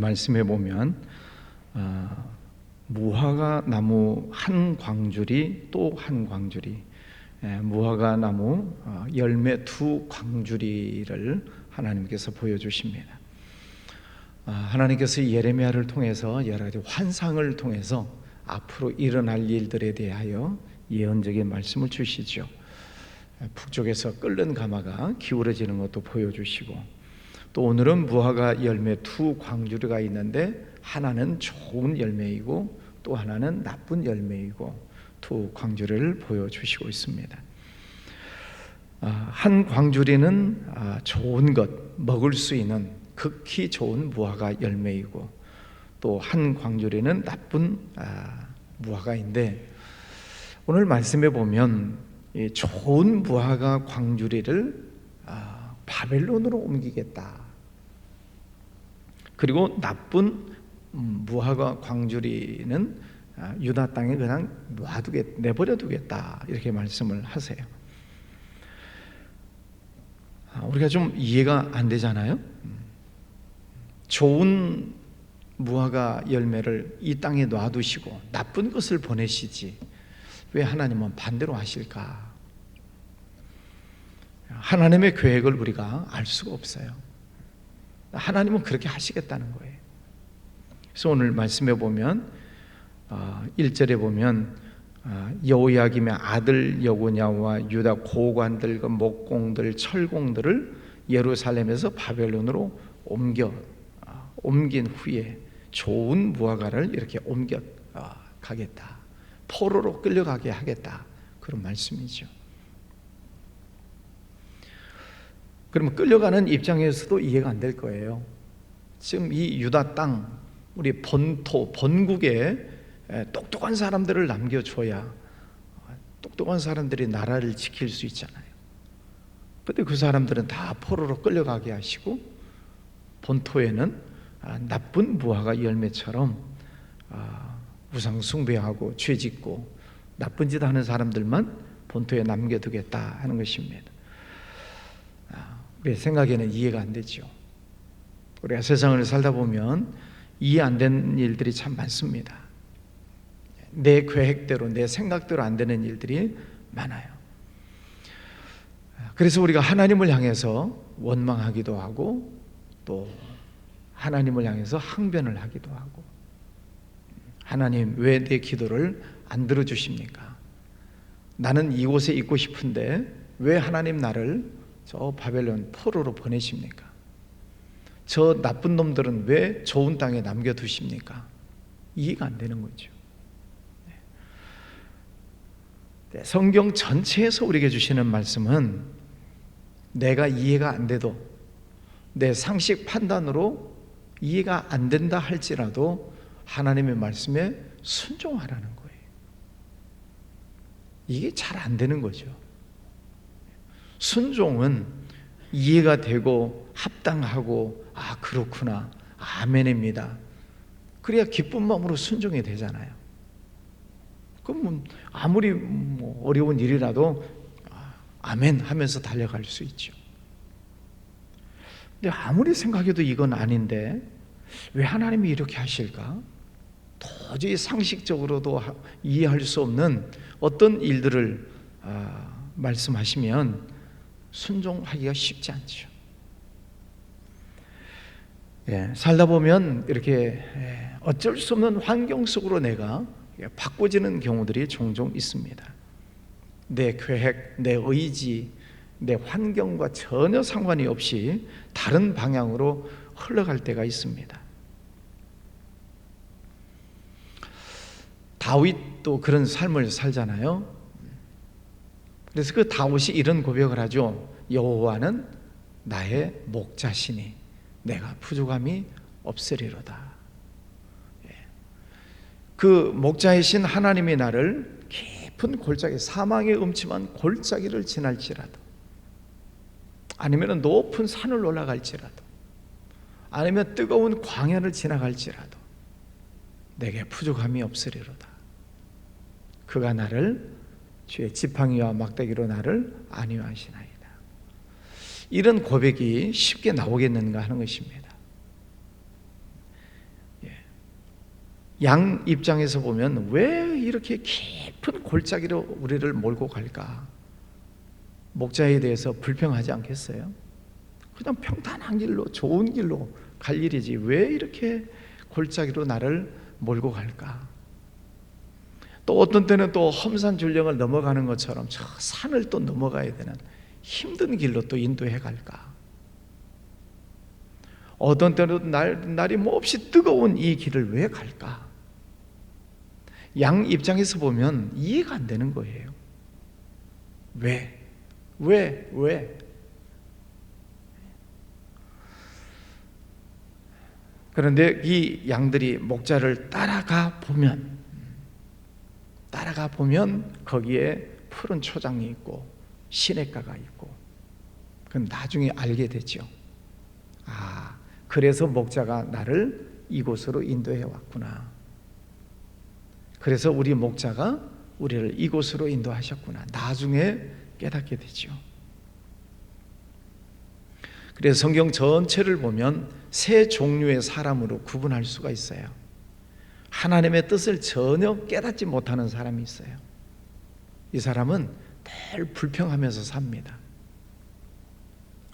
말씀해 보면 무화과 나무 한 광주리 또 한 광주리, 무화과 나무 열매 두 광주리를 하나님께서 보여주십니다. 하나님께서 예레미야를 통해서 여러 가지 환상을 통해서 앞으로 일어날 일들에 대하여 예언적인 말씀을 주시죠. 북쪽에서 끓는 가마가 기울어지는 것도 보여주시고, 또 오늘은 무화과 열매 두 광주리가 있는데 하나는 좋은 열매이고 또 하나는 나쁜 열매이고 두 광주리를 보여주시고 있습니다. 한 광주리는 좋은 것, 먹을 수 있는 극히 좋은 무화과 열매이고, 또 한 광주리는 나쁜 무화과인데, 오늘 말씀해 보면 이 좋은 무화과 광주리를 바벨론으로 옮기겠다, 그리고 나쁜 무화과 광주리는 유다 땅에 그냥 내버려 두겠다, 이렇게 말씀을 하세요. 우리가 좀 이해가 안 되잖아요. 좋은 무화과 열매를 이 땅에 놔두시고 나쁜 것을 보내시지 왜 하나님은 반대로 하실까? 하나님의 계획을 우리가 알 수가 없어요. 하나님은 그렇게 하시겠다는 거예요. 그래서 오늘 말씀해 보면 1절에 보면 여호야김의 아들 여고냐와 유다 고관들과 목공들, 철공들을 예루살렘에서 바벨론으로 옮긴 후에 좋은 무화과를 이렇게 옮겨 가겠다, 포로로 끌려가게 하겠다, 그런 말씀이죠. 그러면 끌려가는 입장에서도 이해가 안 될 거예요. 지금 이 유다 땅, 우리 본토, 본국에 똑똑한 사람들을 남겨줘야 똑똑한 사람들이 나라를 지킬 수 있잖아요. 그런데 그 사람들은 다 포로로 끌려가게 하시고, 본토에는 나쁜 무화과 열매처럼 우상 숭배하고 죄 짓고 나쁜 짓 하는 사람들만 본토에 남겨두겠다 하는 것입니다. 우리 생각에는 이해가 안 되죠. 우리가 세상을 살다 보면 이해 안 되는 일들이 참 많습니다. 내 계획대로, 내 생각대로 안 되는 일들이 많아요. 그래서 우리가 하나님을 향해서 원망하기도 하고, 또 하나님을 향해서 항변을 하기도 하고, 하나님 왜 내 기도를 안 들어주십니까? 나는 이곳에 있고 싶은데 왜 하나님 나를 저 바벨론 포로로 보내십니까? 저 나쁜 놈들은 왜 좋은 땅에 남겨두십니까? 이해가 안 되는 거죠. 성경 전체에서 우리에게 주시는 말씀은 내가 이해가 안 돼도, 내 상식 판단으로 이해가 안 된다 할지라도 하나님의 말씀에 순종하라는 거예요. 이게 잘 안 되는 거죠. 순종은 이해가 되고 합당하고 그렇구나, 아멘입니다. 그래야 기쁜 마음으로 순종이 되잖아요. 그럼 아무리 어려운 일이라도 아멘 하면서 달려갈 수 있죠. 근데 아무리 생각해도 이건 아닌데 왜 하나님이 이렇게 하실까? 도저히 상식적으로도 이해할 수 없는 어떤 일들을 말씀하시면 순종하기가 쉽지 않죠. 살다 보면 이렇게 어쩔 수 없는 환경 속으로 내가 바꿔지는 경우들이 종종 있습니다. 내 계획, 내 의지, 내 환경과 전혀 상관이 없이 다른 방향으로 흘러갈 때가 있습니다. 다윗도 그런 삶을 살잖아요. 그래서 그 다윗이 이런 고백을 하죠. 여호와는 나의 목자시니 내가 부족함이 없으리로다. 그 목자이신 하나님이 나를 깊은 골짜기, 사망의 음침한 골짜기를 지날지라도, 아니면 높은 산을 올라갈지라도, 아니면 뜨거운 광야를 지나갈지라도 내게 부족함이 없으리로다. 그가 나를 주의 지팡이와 막대기로 나를 안위하시나이다. 이런 고백이 쉽게 나오겠는가 하는 것입니다. 양 입장에서 보면 왜 이렇게 깊은 골짜기로 우리를 몰고 갈까? 목자에 대해서 불평하지 않겠어요? 그냥 평탄한 길로, 좋은 길로 갈 일이지 왜 이렇게 골짜기로 나를 몰고 갈까? 또 어떤 때는 또 험산 줄령을 넘어가는 것처럼 저 산을 또 넘어가야 되는 힘든 길로 또 인도해 갈까? 어떤 때는 날이 몹시 뜨거운 이 길을 왜 갈까? 양 입장에서 보면 이해가 안 되는 거예요. 왜? 그런데 이 양들이 목자를 따라가 보면 거기에 푸른 초장이 있고 시냇가가 있고 그럼 나중에 알게 되죠. 아, 그래서 목자가 나를 이곳으로 인도해 왔구나. 그래서 우리 목자가 우리를 이곳으로 인도하셨구나. 나중에 깨닫게 되죠. 그래서 성경 전체를 보면 세 종류의 사람으로 구분할 수가 있어요. 하나님의 뜻을 전혀 깨닫지 못하는 사람이 있어요. 이 사람은 늘 불평하면서 삽니다.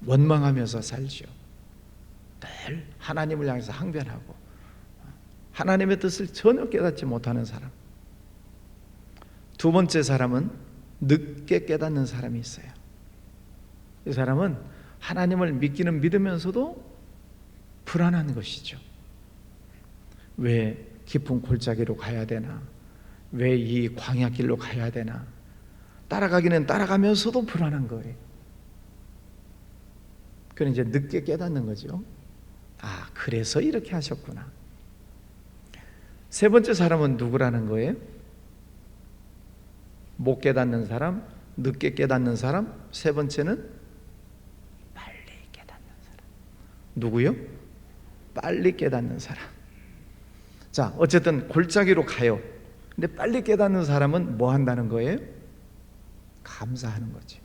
원망하면서 살죠. 늘 하나님을 향해서 항변하고 하나님의 뜻을 전혀 깨닫지 못하는 사람. 두 번째 사람은 늦게 깨닫는 사람이 있어요. 이 사람은 하나님을 믿기는 믿으면서도 불안한 것이죠. 왜 깊은 골짜기로 가야 되나? 왜 이 광야길로 가야 되나? 따라가기는 따라가면서도 불안한 거예요. 그건 이제 늦게 깨닫는 거죠. 아, 그래서 이렇게 하셨구나. 세 번째 사람은 누구라는 거예요? 못 깨닫는 사람, 늦게 깨닫는 사람, 세 번째는 빨리 깨닫는 사람. 누구요? 빨리 깨닫는 사람. 자, 어쨌든 골짜기로 가요. 근데 빨리 깨닫는 사람은 뭐 한다는 거예요? 감사하는 거지.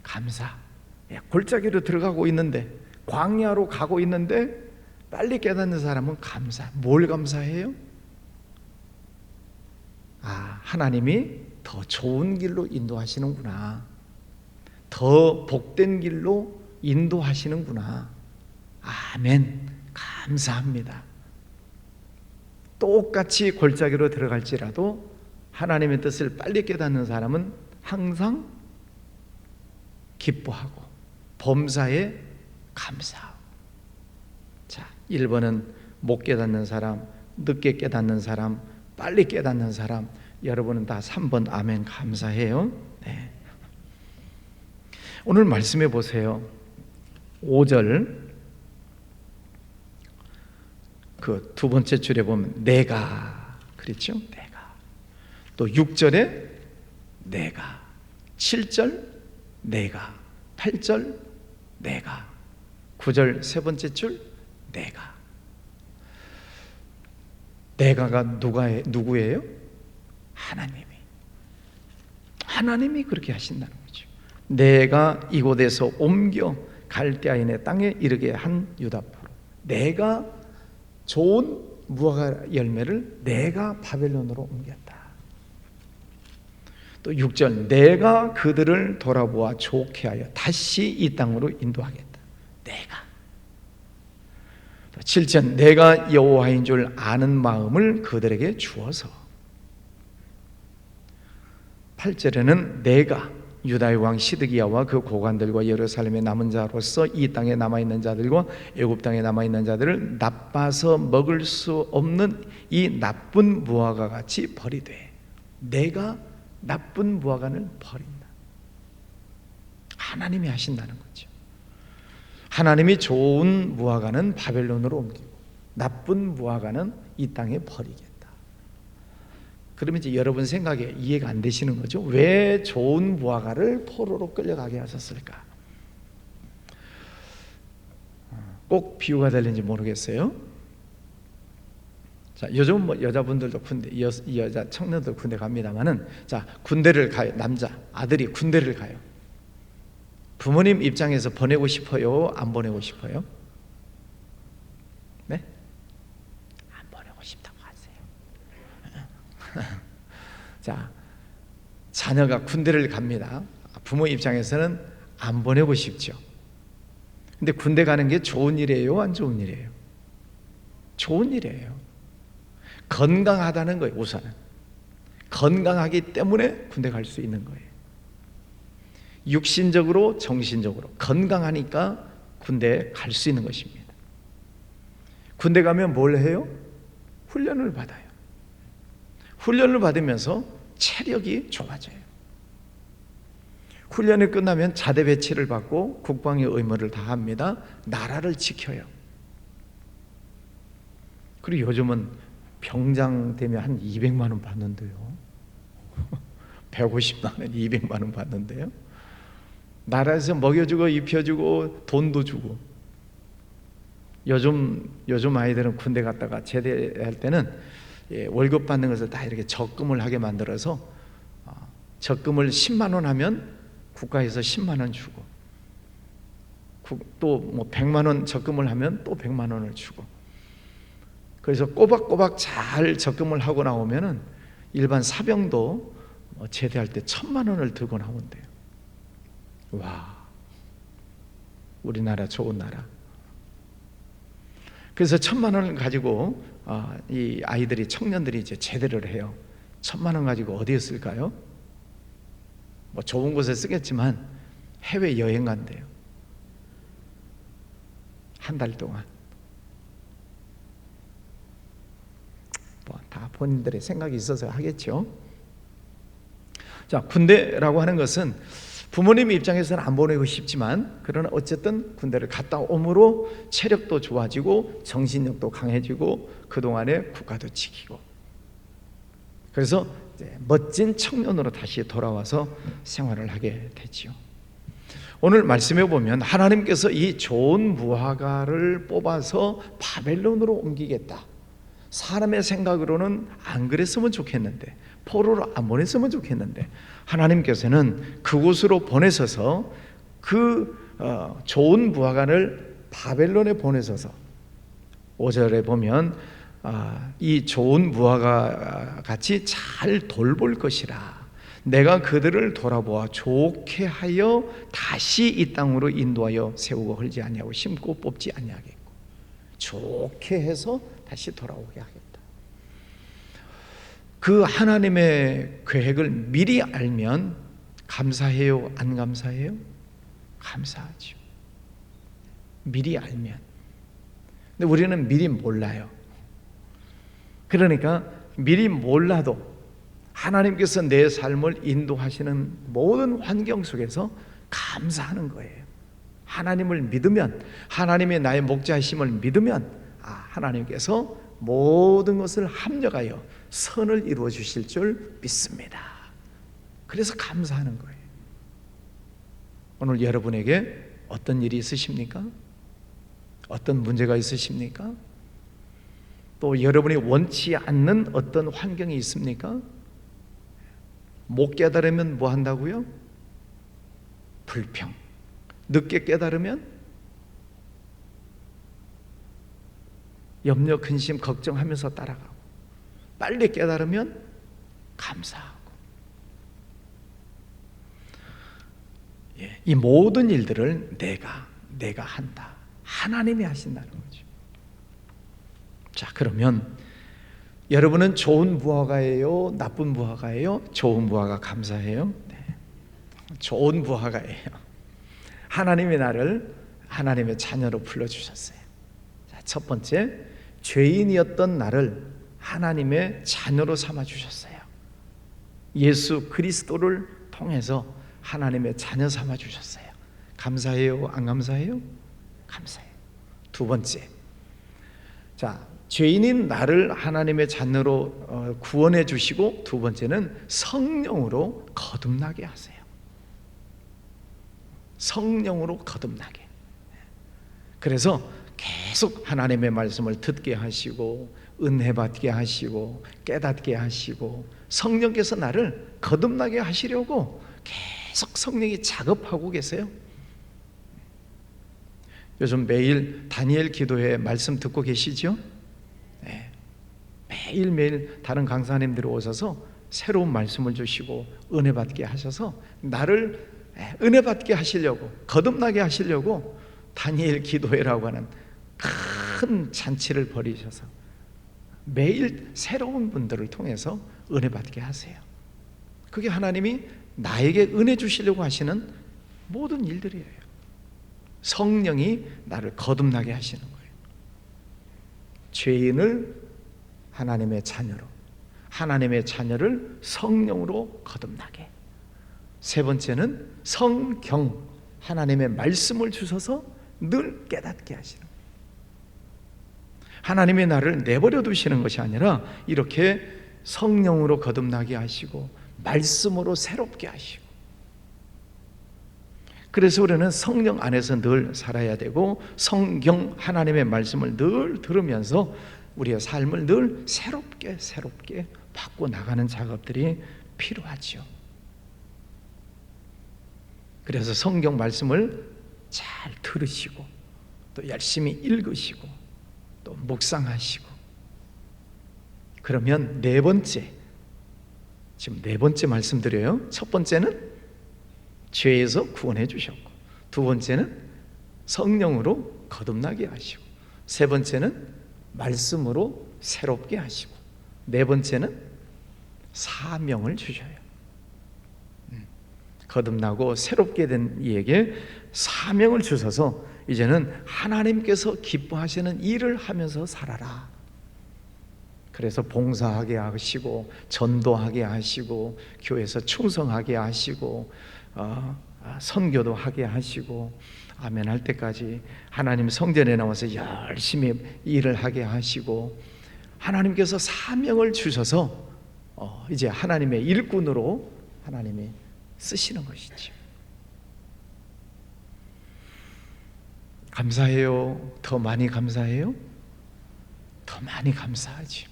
감사. 골짜기로 들어가고 있는데, 광야로 가고 있는데 빨리 깨닫는 사람은 감사. 뭘 감사해요? 아, 하나님이 더 좋은 길로 인도하시는구나. 더 복된 길로 인도하시는구나. 아멘. 감사합니다. 똑같이 골짜기로 들어갈지라도 하나님의 뜻을 빨리 깨닫는 사람은 항상 기뻐하고 범사에 감사하고. 자, 1번은 못 깨닫는 사람, 늦게 깨닫는 사람, 빨리 깨닫는 사람. 여러분은 다 3번 아멘 감사해요. 네. 오늘 말씀해 보세요. 5절 그 두 번째 줄에 보면 내가 그랬죠? 내가. 또 6절에 내가, 7절 내가, 8절 내가, 9절 세 번째 줄 내가. 내가가 누구예요? 하나님이 그렇게 하신다는 거죠. 내가 이곳에서 옮겨 갈대아인의 땅에 이르게 한 유다포로, 내가 좋은 무화과 열매를 내가 바벨론으로 옮겼다. 또 6절 내가 그들을 돌아보아 좋게 하여 다시 이 땅으로 인도하겠다. 내가. 또 7절 내가 여호와인 줄 아는 마음을 그들에게 주어서. 8절에는 내가 유다의 왕 시드기야와 그 고관들과 예루살렘에 남은 자로서 이 땅에 남아있는 자들과 애굽 땅에 남아있는 자들을 나빠서 먹을 수 없는 이 나쁜 무화과 같이 버리되. 내가 나쁜 무화과를 버린다. 하나님이 하신다는 거죠. 하나님이 좋은 무화과는 바벨론으로 옮기고 나쁜 무화과는 이 땅에 버리겠다. 그러면 이제 여러분 생각에 이해가 안 되시는 거죠. 왜 좋은 무화과를 포로로 끌려가게 하셨을까? 꼭 비유가 될는지 모르겠어요. 자, 요즘 뭐 여자분들도 군대, 여자 청년들 군대 갑니다만은, 자, 군대를 가요. 남자 아들이 군대를 가요. 부모님 입장에서 보내고 싶어요? 안 보내고 싶어요? 네? 자, 자녀가 군대를 갑니다. 부모 입장에서는 안 보내고 싶죠. 근데 군대 가는 게 좋은 일이에요, 안 좋은 일이에요? 좋은 일이에요. 건강하다는 거예요. 우선은 건강하기 때문에 군대 갈 수 있는 거예요. 육신적으로 정신적으로 건강하니까 군대에 갈 수 있는 것입니다. 군대 가면 뭘 해요? 훈련을 받아요. 훈련을 받으면서 체력이 좋아져요. 훈련이 끝나면 자대 배치를 받고 국방의 의무를 다합니다. 나라를 지켜요. 그리고 요즘은 병장 되면 한 200만 원 받는데요. 150만 원, 200만 원 받는데요. 나라에서 먹여주고 입혀주고 돈도 주고. 요즘 아이들은 군대 갔다가 제대할 때는 월급 받는 것을 다 이렇게 적금을 하게 만들어서 적금을 10만 원 하면 국가에서 10만 원 주고, 또 뭐 100만 원 적금을 하면 또 100만 원을 주고. 그래서 꼬박꼬박 잘 적금을 하고 나오면은 일반 사병도 제대할 때 1,000만 원을 들고 나온대요. 와, 우리나라 좋은 나라. 그래서 1,000만 원을 가지고 이 아이들이, 청년들이 이제 제대를 해요. 1,000만 원 가지고 어디에 쓸까요? 뭐 좋은 곳에 쓰겠지만 해외 여행 간대요. 한 달 동안. 뭐 다 본인들의 생각이 있어서 하겠죠. 자, 군대라고 하는 것은 부모님 입장에서는 안 보내고 싶지만, 그러나 어쨌든 군대를 갔다 오므로 체력도 좋아지고 정신력도 강해지고 그동안의 국가도 지키고, 그래서 이제 멋진 청년으로 다시 돌아와서 생활을 하게 되지요. 오늘 말씀해 보면 하나님께서 이 좋은 무화과를 뽑아서 바벨론으로 옮기겠다. 사람의 생각으로는 안 그랬으면 좋겠는데, 포로로 안 보냈으면 좋겠는데, 하나님께서는 그곳으로 보내셔서 그 좋은 무화과를 바벨론에 보내셔서 5절에 보면 이 좋은 무화과 같이 잘 돌볼 것이라. 내가 그들을 돌아보아 좋게 하여 다시 이 땅으로 인도하여 세우고 헐지 아니하고 심고 뽑지 아니하겠고, 좋게 해서 다시 돌아오게 하겠다. 그 하나님의 계획을 미리 알면 감사해요, 안 감사해요? 감사하죠. 미리 알면. 근데 우리는 미리 몰라요. 그러니까 미리 몰라도 하나님께서 내 삶을 인도하시는 모든 환경 속에서 감사하는 거예요. 하나님을 믿으면, 하나님의 나의 목자이심을 믿으면 하나님께서 모든 것을 합력하여 선을 이루어 주실 줄 믿습니다. 그래서 감사하는 거예요. 오늘 여러분에게 어떤 일이 있으십니까? 어떤 문제가 있으십니까? 또 여러분이 원치 않는 어떤 환경이 있습니까? 못 깨달으면 뭐 한다고요? 불평. 늦게 깨달으면 염려, 근심, 걱정하면서 따라가고, 빨리 깨달으면 감사하고. 이 모든 일들을 내가 한다. 하나님이 하신다는 거죠. 자, 그러면 여러분은 좋은 무화과예요? 나쁜 무화과예요? 좋은 무화과 감사해요? 네. 좋은 무화과예요. 하나님이 나를 하나님의 자녀로 불러주셨어요. 자, 첫 번째, 죄인이었던 나를 하나님의 자녀로 삼아주셨어요. 예수 그리스도를 통해서 하나님의 자녀 삼아주셨어요. 감사해요? 안 감사해요? 감사해요. 두 번째, 자, 죄인인 나를 하나님의 자녀로 구원해 주시고, 두 번째는 성령으로 거듭나게 하세요. 성령으로 거듭나게. 그래서 계속 하나님의 말씀을 듣게 하시고, 은혜 받게 하시고, 깨닫게 하시고, 성령께서 나를 거듭나게 하시려고 계속 성령이 작업하고 계세요. 요즘 매일 다니엘 기도회 말씀 듣고 계시죠? 네. 매일매일 다른 강사님들이 오셔서 새로운 말씀을 주시고 은혜 받게 하셔서 나를 은혜 받게 하시려고, 거듭나게 하시려고 다니엘 기도회라고 하는 큰 잔치를 벌이셔서 매일 새로운 분들을 통해서 은혜 받게 하세요. 그게 하나님이 나에게 은혜 주시려고 하시는 모든 일들이에요. 성령이 나를 거듭나게 하시는 거예요. 죄인을 하나님의 자녀로, 하나님의 자녀를 성령으로 거듭나게. 세 번째는 성경, 하나님의 말씀을 주셔서 늘 깨닫게 하시는 거예요. 하나님이 나를 내버려 두시는 것이 아니라 이렇게 성령으로 거듭나게 하시고 말씀으로 새롭게 하시고, 그래서 우리는 성령 안에서 늘 살아야 되고 성경, 하나님의 말씀을 늘 들으면서 우리의 삶을 늘 새롭게 바꿔 나가는 작업들이 필요하죠. 그래서 성경 말씀을 잘 들으시고 또 열심히 읽으시고 또 묵상하시고, 그러면 네 번째, 지금 네 번째 말씀드려요. 첫 번째는 죄에서 구원해 주셨고, 두 번째는 성령으로 거듭나게 하시고, 세 번째는 말씀으로 새롭게 하시고, 네 번째는 사명을 주셔요. 거듭나고 새롭게 된 이에게 사명을 주셔서 이제는 하나님께서 기뻐하시는 일을 하면서 살아라. 그래서 봉사하게 하시고 전도하게 하시고 교회에서 충성하게 하시고 선교도 하게 하시고 아멘 할 때까지 하나님 성전에 나와서 열심히 일을 하게 하시고, 하나님께서 사명을 주셔서 이제 하나님의 일꾼으로 하나님이 쓰시는 것이죠. 감사해요? 더 많이 감사해요? 더 많이 감사하지.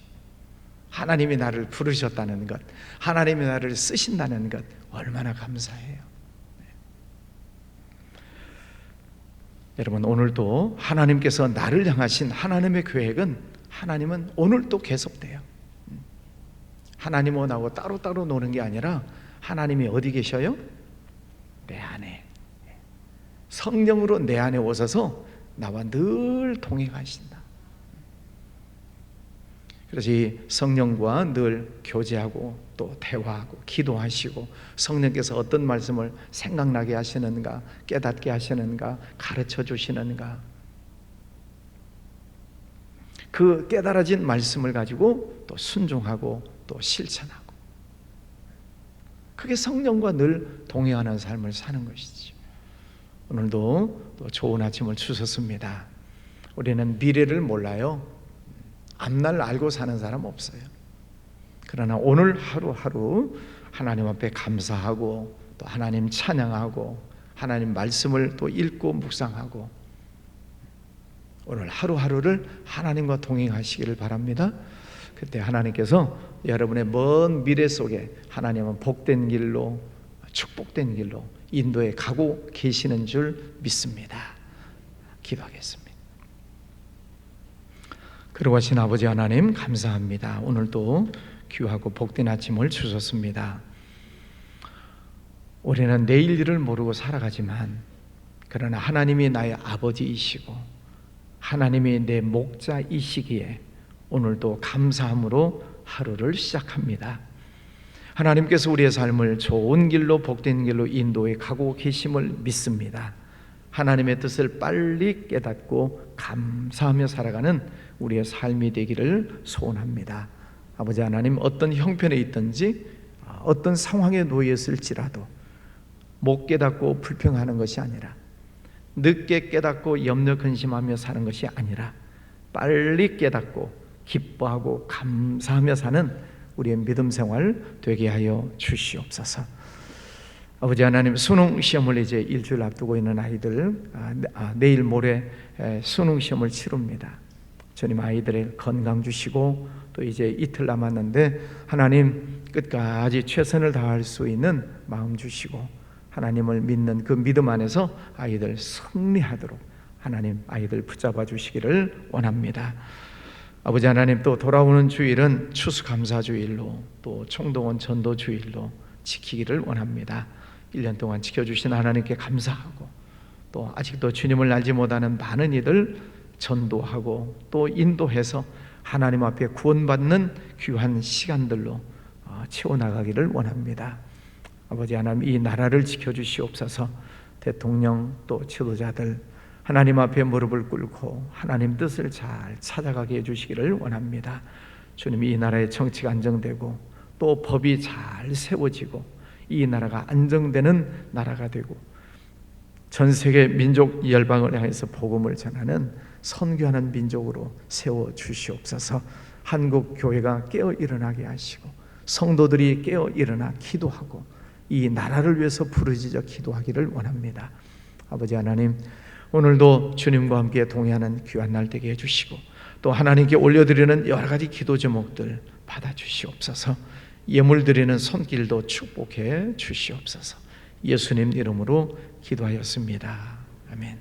하나님이 나를 부르셨다는 것, 하나님이 나를 쓰신다는 것, 얼마나 감사해요. 여러분, 오늘도 하나님께서 나를 향하신 하나님의 계획은, 하나님은 오늘도 계속돼요. 하나님하고 따로따로 노는 게 아니라 하나님이 어디 계셔요? 내 안에, 성령으로 내 안에 오셔서 나와 늘 동행하신다. 그래서 이 성령과 늘 교제하고 또 대화하고 기도하시고, 성령께서 어떤 말씀을 생각나게 하시는가, 깨닫게 하시는가, 가르쳐 주시는가, 그 깨달아진 말씀을 가지고 또 순종하고 또 실천하고, 그게 성령과 늘 동행하는 삶을 사는 것이죠. 오늘도 또 좋은 아침을 주셨습니다. 우리는 미래를 몰라요. 앞날 알고 사는 사람 없어요. 그러나 오늘 하루하루 하나님 앞에 감사하고 또 하나님 찬양하고 하나님 말씀을 또 읽고 묵상하고, 오늘 하루하루를 하나님과 동행하시기를 바랍니다. 그때 하나님께서 여러분의 먼 미래 속에 하나님은 복된 길로, 축복된 길로 인도에 가고 계시는 줄 믿습니다. 기도하겠습니다. 거룩하신 아버지 하나님, 감사합니다. 오늘도 귀하고 복된 아침을 주셨습니다. 우리는 내일 일을 모르고 살아가지만, 그러나 하나님이 나의 아버지이시고 하나님이 내 목자이시기에 오늘도 감사함으로 하루를 시작합니다. 하나님께서 우리의 삶을 좋은 길로, 복된 길로 인도해 가고 계심을 믿습니다. 하나님의 뜻을 빨리 깨닫고 감사하며 살아가는 우리의 삶이 되기를 소원합니다. 아버지 하나님, 어떤 형편에 있든지 어떤 상황에 놓여 있을지라도 못 깨닫고 불평하는 것이 아니라, 늦게 깨닫고 염려 근심하며 사는 것이 아니라, 빨리 깨닫고 기뻐하고 감사하며 사는 우리의 믿음 생활 되게 하여 주시옵소서. 아버지 하나님, 수능 시험을 이제 일주일 앞두고 있는 아이들, 내일 모레 수능 시험을 치릅니다. 주님, 아이들의 건강 주시고 또 이제 이틀 남았는데 하나님 끝까지 최선을 다할 수 있는 마음 주시고, 하나님을 믿는 그 믿음 안에서 아이들 승리하도록 하나님 아이들 붙잡아 주시기를 원합니다. 아버지 하나님, 또 돌아오는 주일은 추수감사주일로 또 총동원 전도주일로 지키기를 원합니다. 1년 동안 지켜주신 하나님께 감사하고, 또 아직도 주님을 알지 못하는 많은 이들 전도하고 또 인도해서 하나님 앞에 구원받는 귀한 시간들로 채워나가기를 원합니다. 아버지 하나님, 이 나라를 지켜주시옵소서. 대통령 또 지도자들 하나님 앞에 무릎을 꿇고 하나님 뜻을 잘 찾아가게 해주시기를 원합니다. 주님, 이 나라의 정치가 안정되고 또 법이 잘 세워지고 이 나라가 안정되는 나라가 되고 전 세계 민족 열방을 향해서 복음을 전하는 선교하는 민족으로 세워주시옵소서. 한국 교회가 깨어 일어나게 하시고 성도들이 깨어 일어나 기도하고 이 나라를 위해서 부르짖어 기도하기를 원합니다. 아버지 하나님, 오늘도 주님과 함께 동행하는 귀한 날 되게 해주시고 또 하나님께 올려드리는 여러 가지 기도 제목들 받아주시옵소서. 예물 드리는 손길도 축복해 주시옵소서. 예수님 이름으로 기도하였습니다. 아멘.